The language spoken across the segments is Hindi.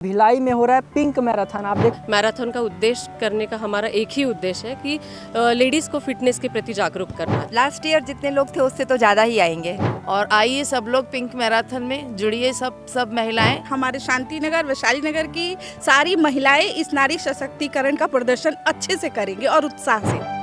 भिलाई में हो रहा है पिंक मैराथन। आप देख, मैराथन का उद्देश्य करने का हमारा एक ही उद्देश्य है कि लेडीज को फिटनेस के प्रति जागरूक करना। लास्ट ईयर जितने लोग थे उससे तो ज़्यादा ही आएंगे। और आइए सब लोग पिंक मैराथन में जुड़िए, सब महिलाएं। हमारे शांति नगर वैशाली नगर की सारी महिलाएं इस नारी सशक्तिकरण का प्रदर्शन अच्छे से करेंगे और उत्साह से।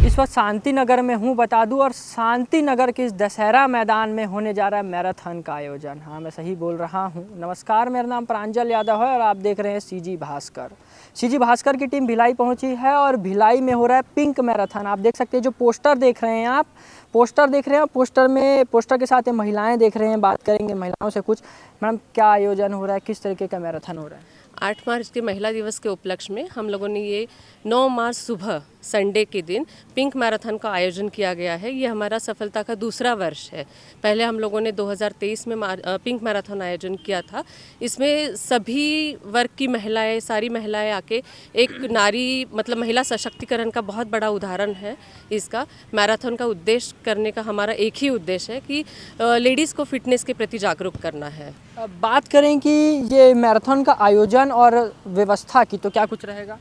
इस वक्त शांति नगर में हूँ, बता दूं, और शांति नगर के इस दशहरा मैदान में होने जा रहा है मैराथन का आयोजन। हाँ, मैं सही बोल रहा हूँ। नमस्कार, मेरा नाम प्रांजल यादव है और आप देख रहे हैं सीजी भास्कर। सीजी भास्कर की टीम भिलाई पहुँची है और भिलाई में हो रहा है पिंक मैराथन। आप देख सकते हैं, जो पोस्टर देख रहे हैं आप, पोस्टर के साथ ये महिलाएं देख रहे हैं। बात करेंगे महिलाओं से कुछ। मैडम, क्या आयोजन हो रहा है, किस तरीके का मैराथन हो रहा है? 8 मार्च के महिला दिवस के उपलक्ष्य में हम लोगों ने ये 9 मार्च सुबह संडे के दिन पिंक मैराथन का आयोजन किया गया है। ये हमारा सफलता का दूसरा वर्ष है। पहले हम लोगों ने 2023 में पिंक मैराथन आयोजन किया था। इसमें सभी वर्ग की महिलाएं, सारी महिलाएं आके एक नारी मतलब महिला सशक्तिकरण का बहुत बड़ा उदाहरण है। इसका मैराथन का उद्देश्य करने का हमारा एक ही उद्देश्य है कि लेडीज़ को फिटनेस के प्रति जागरूक करना है। बात करें कि ये मैराथन का आयोजन और व्यवस्था की, तो क्या कुछ रहेगा?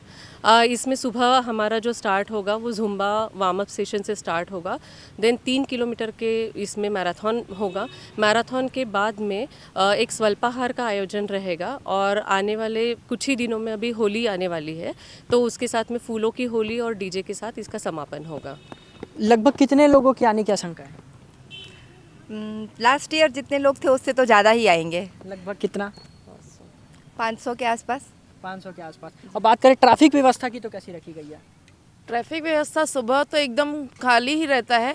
इसमें सुबह हमारा जो स्टार्ट होगा वो जुम्बा वार्म अप सेशन से स्टार्ट होगा। देन 3 किलोमीटर के इसमें मैराथन होगा। मैराथन के बाद में एक स्वल्पाहार का आयोजन रहेगा और आने वाले कुछ ही दिनों में अभी होली आने वाली है, तो उसके साथ में फूलों की होली और डीजे के साथ इसका समापन होगा। लगभग कितने लोगों की आने की आशंका है? लास्ट ईयर जितने लोग थे उससे तो ज़्यादा ही आएंगे। लगभग कितना? 500 के आसपास। 500 के आसपास। और बात करें ट्रैफिक व्यवस्था की, तो कैसी रखी गई है? ट्रैफिक व्यवस्था सुबह तो एकदम खाली ही रहता है।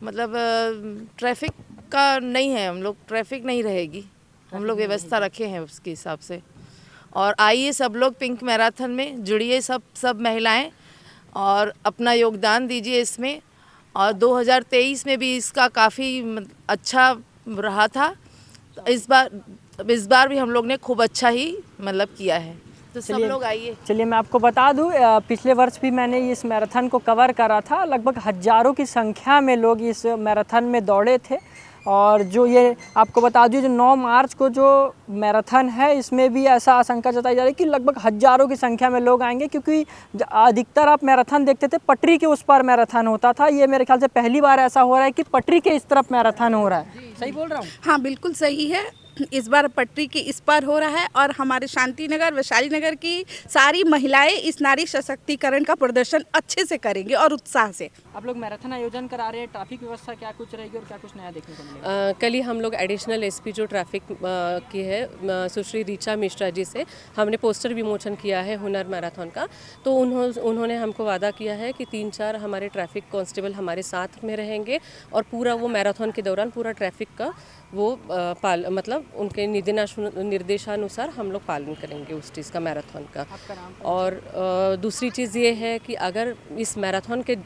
मतलब ट्रैफिक का नहीं है, हम लोग ट्रैफिक नहीं रहेगी, हम लोग व्यवस्था रखे हैं उसके हिसाब से। और आइए सब लोग पिंक मैराथन में जुड़िए, सब महिलाएं, और अपना योगदान दीजिए इसमें। और 2023 में भी इसका काफ़ी अच्छा रहा था। इस बार भी हम लोग ने खूब अच्छा ही मतलब किया है, तो सब लोग आइए। चलिए, मैं आपको बता दूं, पिछले वर्ष भी मैंने इस मैराथन को कवर करा था। लगभग हज़ारों की संख्या में लोग इस मैराथन में दौड़े थे। और जो ये आपको बता दूं, जो 9 मार्च को जो मैराथन है, इसमें भी ऐसा आशंका जताई जा रही है कि लगभग हज़ारों की संख्या में लोग आएंगे, क्योंकि अधिकतर आप मैराथन देखते थे पटरी के उस पार मैराथन होता था। ये मेरे ख्याल से पहली बार ऐसा हो रहा है कि पटरी के इस तरफ मैराथन हो रहा है। सही बोल रहा हूँ? हाँ, बिल्कुल सही है। इस बार पटरी के इस पार हो रहा है और हमारे शांति नगर वैशाली नगर की सारी महिलाएं इस नारी सशक्तिकरण का प्रदर्शन अच्छे से करेंगे और उत्साह से। आप लोग मैराथन आयोजन करा रहे हैं, ट्रैफिक व्यवस्था क्या कुछ रहेगी और क्या कुछ नया देखने को मिलेगा? कल ही हम लोग एडिशनल एसपी जो ट्रैफिक की है सुश्री ऋचा मिश्रा जी से हमने पोस्टर विमोचन किया है हुनर मैराथन का। तो उन्होंने हमको वादा किया है कि 3-4 हमारे ट्रैफिक कांस्टेबल हमारे साथ में रहेंगे और पूरा वो मैराथन के दौरान पूरा ट्रैफिक का वो मतलब उनके निर्देशानुसार हम लोग पालन करेंगे उस चीज़ का, मैराथन का। और दूसरी चीज़ ये है कि अगर इस मैराथन के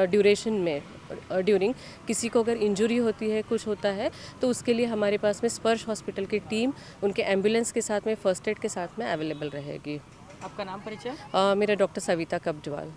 ड्यूरिंग किसी को अगर इंजरी होती है, कुछ होता है, तो उसके लिए हमारे पास में स्पर्श हॉस्पिटल की टीम उनके एम्बुलेंस के साथ में, फर्स्ट एड के साथ में अवेलेबल रहेगी। आपका नाम परिचय? मेरा डॉक्टर सविता कब्जवाल।